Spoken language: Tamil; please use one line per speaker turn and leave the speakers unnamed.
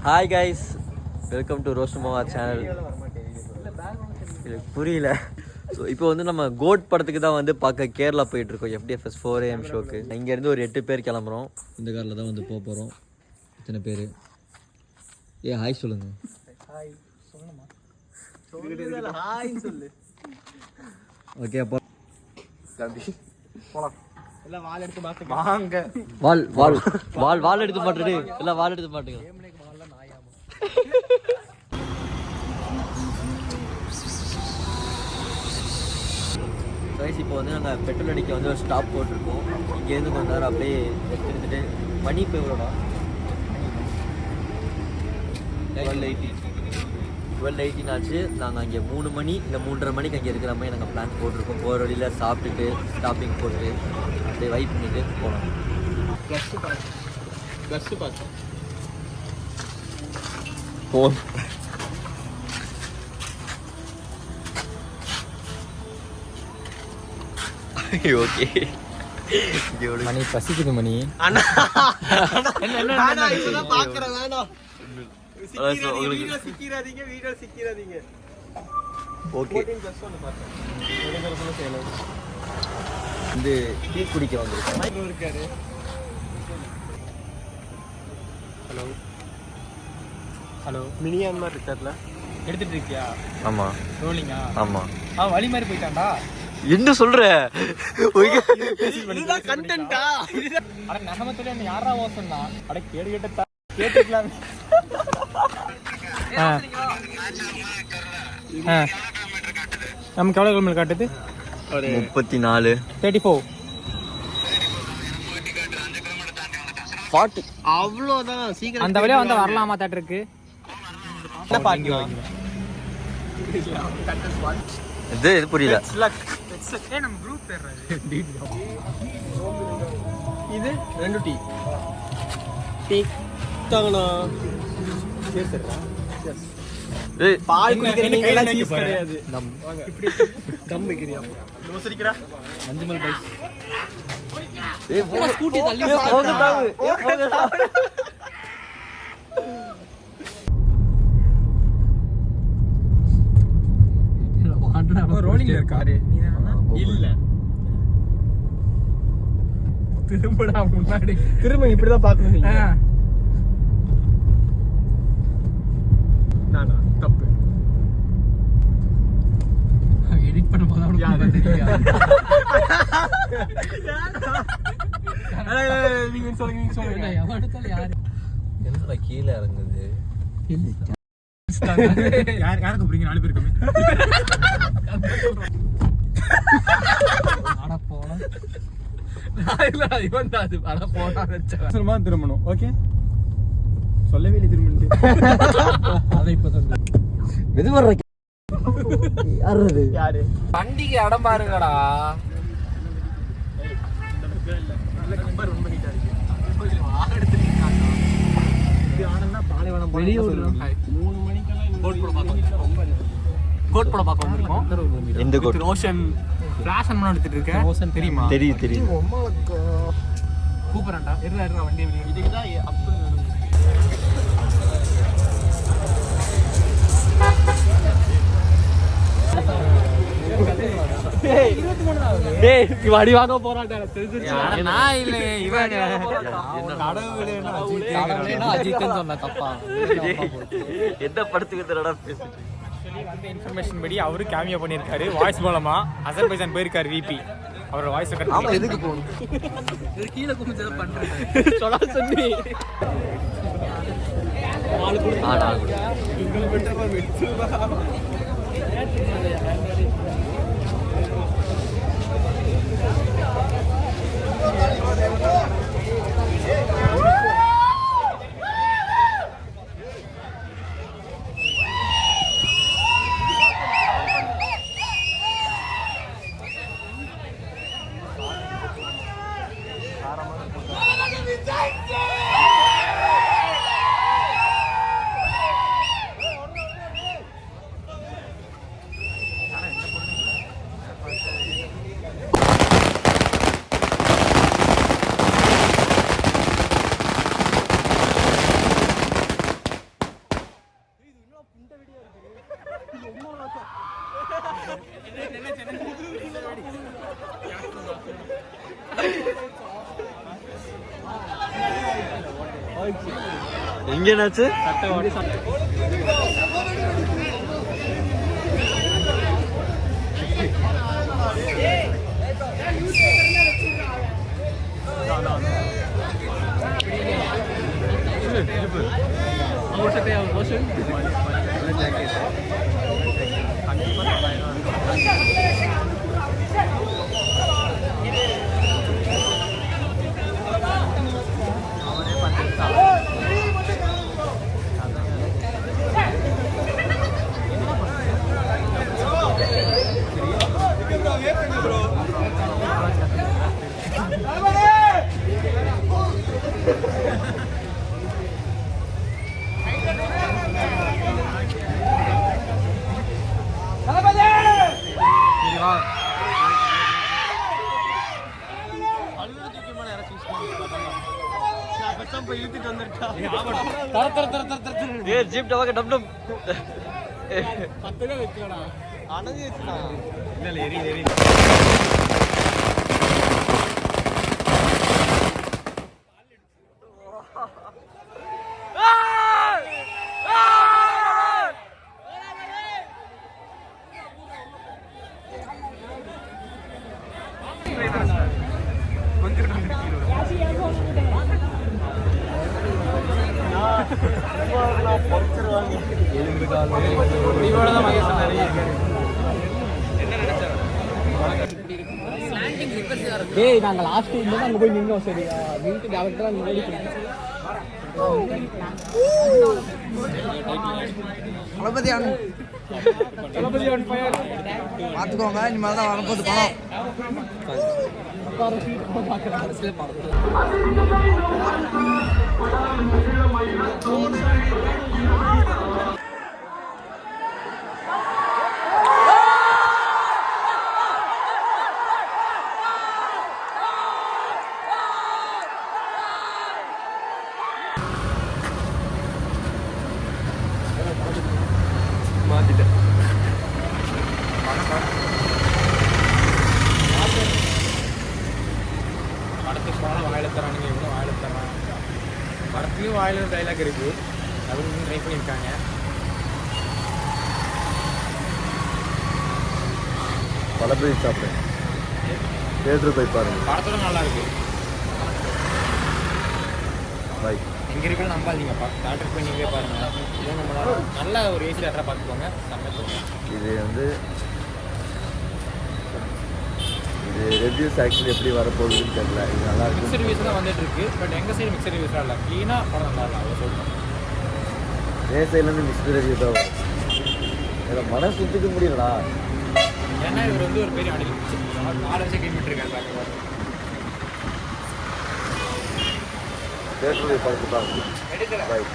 ஹாய் கைஸ், வெல்கம் டு ரோஸ்ட்மோவா சேனல். புரியல. ஸோ இப்போ வந்து நம்ம கோட் படத்துக்கு தான் வந்து பார்க்க கேரளா போயிட்டுருக்கோம். FDFS 4 AM ஷோக்கு. இங்கேருந்து ஒரு 8 பேர் கிளம்புறோம். இந்த காரில் தான் வந்து போக போகிறோம். இத்தனை பேர். ஹாய் சொல்லுங்க. ஹாய் சொல்லணுமா? ஹாய் சொல்லு. ஓகே, அப்போ போலாம். எல்லாம் வால் எடுத்து மாட்டுங்க. வாங்க. வால் எடுத்து மாட்டுடு. எல்லாம் வால் எடுத்து மாட்டுங்க. இப்போ வந்து நாங்கள் பெட்ரோல் அடிக்க வந்து ஒரு ஸ்டாப் போட்டிருக்கோம். இங்கேருந்து கொஞ்ச நேரம் அப்படியே எடுத்துட்டு மணி இப்போ எவ்வளோடா? 12:18 ஆச்சு. நாங்கள் அங்கே 3 மணி இல்லை 3:30 மணிக்கு அங்கே இருக்கிற மாதிரி நாங்கள் பிளான் போட்டிருக்கோம். போகிற வழியில் சாப்பிட்டுட்டு ஸ்டாப்பிங் போட்டு அப்படியே வைப் பண்ணிட்டு போகலாம். பஸ்ஸு பார்த்தோம். ஓகே, மணி பசிக்குது. மணி வந்து டீ குடிக்க வந்திருக்காரு. ஹலோ ஹலோ, மினியான் மாதிரி இருக்கார்ல, எடுத்துட்டு இருக்கியா? ஆமா. ரோலிங்கா? ஆமா. வழி மாதிரி போயிட்டான்டா. என்ன சொல்ற? இதுதான் கண்டென்ட்டா? அட நகமத்துல என்ன யாரா ஓசன்னா? அட கேடு கேட்ட கேட்டுக்கலாம். நமக்கு எவ்வளவு கிலோமீட்டர் காட்டுது? 34 34 40. அவ்வளோதான். சீக்கிரம் அந்த வழியா வந்து வரலாமா? தேட்டர் இருக்கு. இது புரியல. நம்ம குரூப் பேர் இது 2 டீ தாங்கண்ணா. சரி சரிடா. ஏய், பால் குடிக்கிறீங்க எல்லாம் சீஸ் கிடையாது. தம் வைக்கிறியா? நோசரிக்கடா. மஞ்சள் பைஸ். ஏய், போங்க ஸ்கூட்டி தள்ளி போங்க. போங்க. ரோலிங்ல இருக்காரு. இல்ல, திரும்படா முன்னாடி. திரும்ப இப்படிதான் பாக்கணும் நீங்க. நானா தப்பு எடிட் பண்ண போதா உனக்கு தெரியாது. நீங்க சொல்லுங்க. எவடத்துல யாரு என்னடா கீழ இறங்குது? யாருக்கு கூப்பிடுறீங்க? 4 பேர் இருக்கோமே. அட போடா. இல்ல இவன் தான் அது. அட போடா வெச்சா. சும்மா திரும்பணும். ஓகே, சொல்லவே இல்ல திரும்பிட்டு. அத இப்ப சொல்றேன். வெது வர்ற யாரு? யாரு? வண்டிக்கு இடம் பாருங்கடா. இல்ல நம்பர் ரொம்ப நீட்டா இருக்கு. ஆக எடுத்துட்டீங்க. இது ஆனந்தா பாலைவனம் வெளிய ஓடுறோம். 3 மணிக்கெல்லாம் கோட் போட பாக்க ரொம்ப கோட் போட பாக்க வந்திருக்கோம். இந்த கோட் ரோஷன் ஃபிளாஷ் அன் எடுத்துட்டு இருக்கேன். ரோஷன் தெரியுமா? தெரியும். ரொம்பக்கு கூப்பறடா. இருடா வண்டி வெளிய. இதுக்கு தான் அப் டேய் இவடி வாங்க போறாடா. தெரிஞ்சிருச்சு. நான் இல்ல இவன் கடவுளேனா அஜித்னு சொன்ன தப்பா. எந்த படத்துக்கு தரடா பேசிட்டு வந்து இன்ஃபர்மேஷன் படி அவரு கேமியோ பண்ணிருக்காரு. வாய்ஸ் மூலமா அசர்பைஜான் போயிருக்காரு. விபி அவரோட வாய்ஸ் கட். ஆமா, எதுக்கு போணும்? இது கீழ குமிஞ்சத பண்றேன் சொல்ல சொல்லி ஆளு குடு. இங்க பெட்டரா வெச்சுவா.
எங்க என்னாச்சு? ஜீப் டவாக்க டம் டம் பத்தவே வைக்கலடா அனதி வச்சுடா இல்ல எரி எரி
ஏய் நாங்க லாஸ்ட் டைம் அங்க போய் நின்னோம் சரியா நின்று டேரக்டா முன்னாடி தளபதி ஆன் ஃபயர் பாத்துக்கோங்க இனிமேல் தான் வரப்போது படம் படத்துக்கு போனால் வாயில தரானுங்க இவங்க வாயில தர்றாங்க படத்துலையும் வாயில டைலாக் இருக்குது அதுவும் ட்ரை பண்ணியிருக்காங்க
தளபதி சாப்பிட்டேன் தேட்டர் போய் பாருங்க
படத்தோட நல்லா இருக்கு
பாய்
எங்கே இருக்கிற நம்பாதீங்கப்பா தேட்டர் போய் நீங்களே பாருங்க இது நம்மளால நல்ல ஒரு ஏசி தேட்டராக பார்த்துக்கோங்க சமைச்சு
இது வந்து இது ரிவ்யூஸ் ஆக்சுவலி எப்படி வரப்போகுதுன்னு தெரியல இது நல்லா இருக்கு
மிக்சர் ரிவ்யூஸ் தான் வந்துட்டு இருக்கு பட் எங்கள் சைடு மிக்சர் ரிவ்யூஸ்லாம் இல்லை க்ளீனாக படம் நல்லா இல்லை அவ்வளோ சொல்லுவோம்
என் சைட்லேருந்து மிக்சர் ரிவ்யூ தான் வரும் இதில் மனம் சுற்றிக்க முடியலடா
ஏன்னா இவர் வந்து ஒரு பெரிய அடியில் 4 வருஷம் கிளம்பிட்டு இருக்காரு
தேட்டர் போய் பார்த்து பாருங்க பாய்